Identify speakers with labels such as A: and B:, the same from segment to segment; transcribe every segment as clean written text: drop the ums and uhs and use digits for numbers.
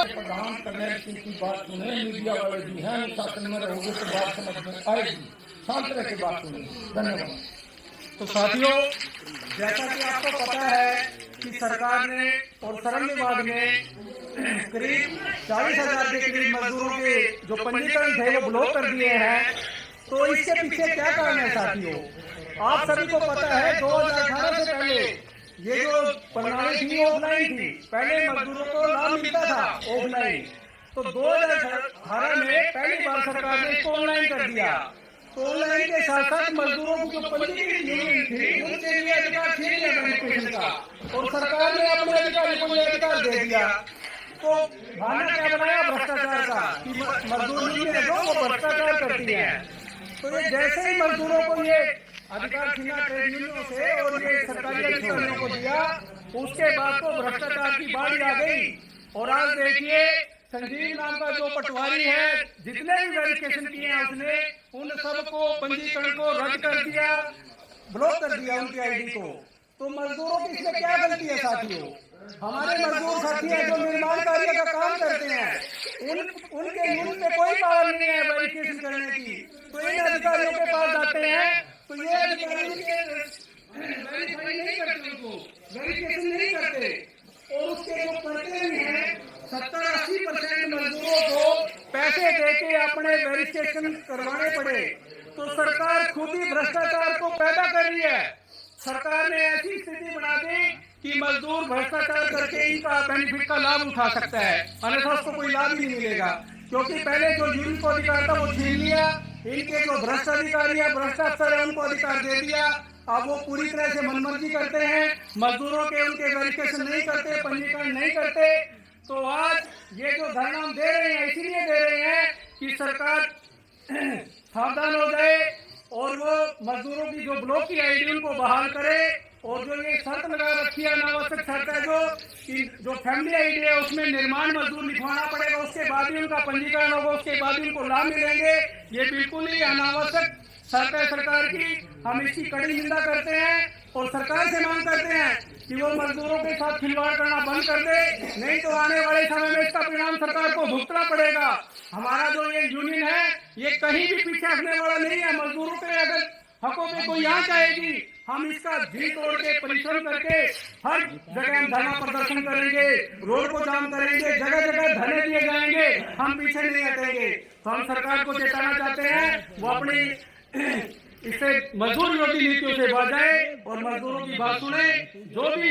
A: प्रधान करने की बात सुने, मीडिया वाले भी हैं, शासन में रहोगे तो बात समझ में आएगी। शांत रह के बात सुने। धन्यवाद।
B: तो साथियों, जैसा कि आपको पता है कि सरकार ने और श्रम विभाग ने करीब 40,000 के करीब मजदूरों के जो पंजीकरण थे वो ब्लॉक कर दिए हैं। तो इसके पीछे क्या कारण है साथियों? आप सभी को पता है 2018 से पहले ये जो प्रणाली थी ऑफलाइन थी। पहले मजदूरों को लाभ मिलता था ऑफलाइन, तो 2018 में पहली बार सरकार ने इसको ऑनलाइन कर दिया। तो ऑनलाइन के साथ साथ मजदूरों की जो पंजीकृत यूनियन थी उनके लिए अधिकार छीन लिया वेरिफिकेशन का, और सरकार ने अपने अधिकारी को ये अधिकार दे दिया। तो बहाना क्या बनाया भ्रष्टाचार का कि मजदूर यूनियन जो वो भ्रष्टाचार करती है। तो ये जैसे ही मजदूरों को ये अधिकार छीना ट्रेड यूनियनों से और ये सरकारी अधिकारियों को दिया, उसके बाद तो भ्रष्टाचार की बाढ़ आ गई। और आज देखिए संजीव नाम का जो पटवारी है, जितने भी वेरिफिकेशन किए हैं उसने उन सबको पंजीकरण को रद्द कर दिया, ब्लॉक कर दिया उनकी आईडी को। तो मजदूरों की इसमें क्या गलती है साथियों? हमारे मजदूर साथी हैं जो निर्माण कार्य का काम करते हैं, उनके यूनिट में कोई पावर नहीं है वेरिफिकेशन करने की। तो इन अधिकारियों के पास जाते हैं तो ये अधिकारी वेरीफाई नहीं करते, उनको वेरिफिकेशन नहीं करते। और उसके जो करते भी हैं 70-80% मजदूरों को पैसे देके अपने वेरिफिकेशन करवाने पड़े। तो सरकार खुद ही भ्रष्टाचार को पैदा कर रही है। सरकार ने ऐसी स्थिति बना दी कि मजदूर भ्रष्टाचार करके इनका बेनिफिट का लाभ उठा सकता है, अन्यथा उसको कोई लाभ ही नहीं मिलेगा। क्योंकि पहले जो यूनियन को अधिकार था वो छीन लिया, इनके जो भ्रष्ट अधिकारी है, भ्रष्ट अफसर है, उनको अधिकार दे दिया। अब वो पूरी तरह से मनमर्जी करते हैं, मजदूरों के उनके वेरिफिकेशन नहीं करते, पंजीकरण नहीं करते। तो आज ये जो धरना हम दे रहे हैं इसीलिए दे रहे हैं कि सरकार सावधान हो जाए और वो मजदूरों की जो ब्लॉक की आईडी उनको बहाल करे। और जो ये शर्त लगा रखी है, अनावश्यक शर्त है कि जो फैमिली आईडी है उसमें निर्माण मजदूर लिखवाना पड़ेगा, उसके बाद ही उनका पंजीकरण होगा, उसके बाद ही उनको लाभ मिलेंगे। ये बिल्कुल ही अनावश्यक शर्त है सरकार की। हम इसकी कड़ी निंदा करते हैं और सरकार से मांग करते हैं कि वो मजदूरों के साथ खिलवाड़ करना बंद कर दे, नहीं तो आने वाले समय में इसका परिणाम सरकार को भुगतना पड़ेगा। हमारा जो ये यूनियन है ये कहीं भी पीछे हटने वाला नहीं है। मजदूरों के अगर हकों पे कोई आंच आएगी, हम इसका जी तोड़ के परिश्रम करके हर जगह हम धरना प्रदर्शन करेंगे, रोड को जाम करेंगे, जगह जगह धरने दिए जाएंगे, हम पीछे नहीं हटेंगे। तो हम सरकार को चेताना चाहते हैं वो अपनी इससे मजदूर विरोधी नीतियों से बाज जाए और मजदूरों की बात सुने। जो भी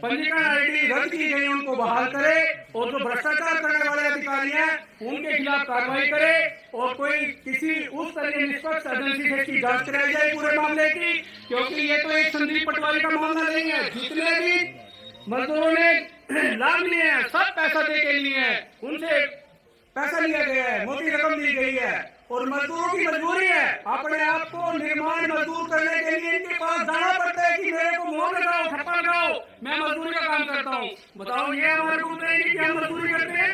B: पंजीकरण आईडी रद्द की गई उनको बहाल करे और जो भ्रष्टाचार करने वाले अधिकारी हैं उनके खिलाफ कार्रवाई करे और कोई किसी उस तरह की निष्पक्ष एजेंसी से इसकी जांच कराई जाए पूरे मामले की। क्योंकि ये तो एक संदीप पटवारी का मामला नहीं है। जितने भी मजदूरों ने लाभ लिए हैं सब पैसा दे के लिए हैं, उनसे पैसा लिया गया है, मोटी रकम दी गई है और मजदूरों की मजबूरी है अपने आप को निर्माण मजदूर करने के लिए इनके पास जाना पड़ता है कि मेरे को मोह लगाओ, ठप्पा लगाओ, मैं मजदूरी का काम करता हूँ। बताओ ये हमारे को बताएंगे कि हम मजदूरी करते हैं?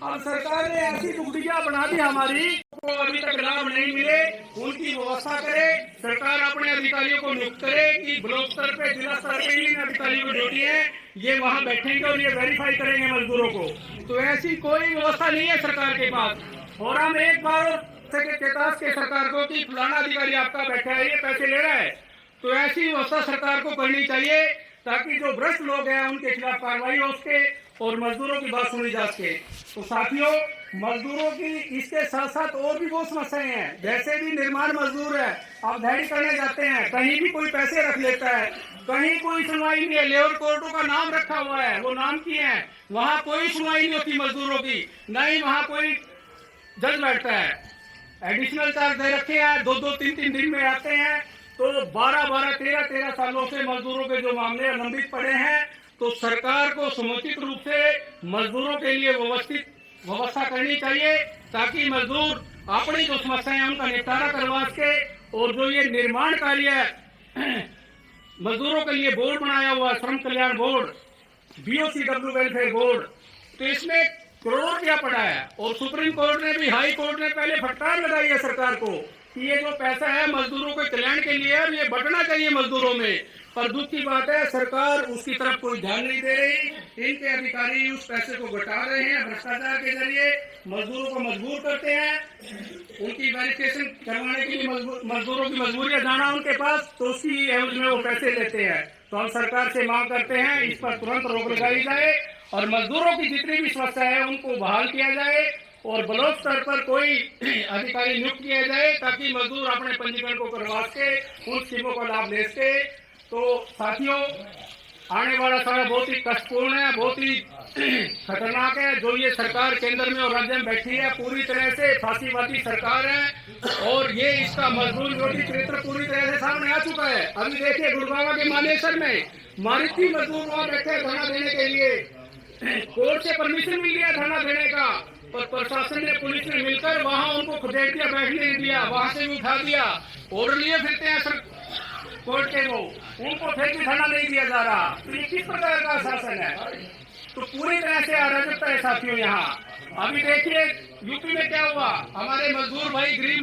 B: अब सरकार ने ऐसी दुखड़िया बना दी हमारी को अभी तक लाभ नहीं मिले, उनकी व्यवस्था करे। सरकार अपने अधिकारियों को नियुक्त करे कि ब्लॉक स्तर पे, जिला स्तर पे इन अधिकारियों को ड्यूटी है, ये वहाँ बैठेंगे और ये वेरीफाई करेंगे मजदूरों को। तो ऐसी कोई व्यवस्था नहीं है सरकार के पास। और हम एक बार चेतास के सरकार को कि फलाना अधिकारी आपका बैठा है, ये पैसे ले रहा है। तो ऐसी व्यवस्था सरकार को करनी चाहिए ताकि जो भ्रष्ट लोग हैं उनके खिलाफ कार्रवाई हो सके और मजदूरों की बात सुनी जा सके। तो साथियों, मजदूरों की इसके साथ साथ और भी बहुत समस्याएं हैं। जैसे भी निर्माण मजदूर है, आप दिहाड़ी करने जाते हैं, कहीं भी कोई पैसे रख लेता है, कहीं कोई सुनवाई नहीं है। लेबर कोर्टों का नाम रखा हुआ है, वो नाम किए हैं, वहाँ कोई सुनवाई नहीं होती मजदूरों की, न ही वहाँ कोई जज बैठता है। एडिशनल चार्ज दे रखे हैं, 2-2, 3-3 दिन में आते हैं। तो 12-12, 13-13 सालों से मजदूरों के जो मामले लंबित पड़े हैं। तो सरकार को समुचित रूप से मजदूरों के लिए व्यवस्था करनी चाहिए ताकि मजदूर अपनी जो समस्याएं हैं उनका निपटारा करवा सके। और जो ये निर्माण कार्य है मजदूरों के लिए बोर्ड बनाया हुआ श्रम कल्याण बोर्ड, BOCW वेलफेयर बोर्ड, तो इसमें करोड़ों रुपया पड़ा है। और सुप्रीम कोर्ट ने भी, हाई कोर्ट ने पहले फटकार लगाई है सरकार को कि ये जो पैसा है मजदूरों के कल्याण के लिए है, ये बंटना चाहिए मजदूरों में। पर दुख की बात है सरकार उसकी तरफ कोई ध्यान नहीं दे रही। इनके अधिकारी उस पैसे को घटा रहे हैं, भ्रष्टाचार के जरिए मजदूरों को मजबूर करते हैं। उनकी वेरिफिकेशन करवाने के लिए मजदूरों की मजबूरी है जाना उनके पास, तो उसकी एवज में वो पैसे लेते हैं। तो हम सरकार से मांग करते हैं इस पर तुरंत रोक लगाई जाए और मजदूरों की जितनी भी समस्या है उनको बहाल किया जाए और ब्लॉक स्तर पर कोई अधिकारी नियुक्त किया जाए ताकि मजदूर अपने पंजीकरण को करवा सके, उन स्कीमों का लाभ ले सके। तो साथियों, आने वाला समय बहुत ही कष्टपूर्ण है, बहुत ही खतरनाक है। जो ये सरकार केंद्र में और राज्य में बैठी है, पूरी तरह से फांसीवादी सरकार है और ये इसका मजदूर विरोधी चरित्र पूरी तरह से सामने आ चुका है। अभी देखिए गुड़गांव के मानेसर में मारुति मजदूर वहां बैठे धरना देने के लिए, कोर्ट से परमिशन मिल गया धरना देने का, पर प्रशासन ने, पुलिस ने मिलकर वहां उनको खुदेड़ दिया, बैठने नहीं दिया, वहां से भी उठा दिया और लिए फिरते हैं कोर्ट के वो, उनको फिर भी धरना नहीं दिया जा रहा। तो ये किस प्रकार का शासन है? तो पूरी तरह से अराजकता है साथियों यहाँ। अभी देखिए यूपी में क्या हुआ, हमारे मजदूर भाई गरीब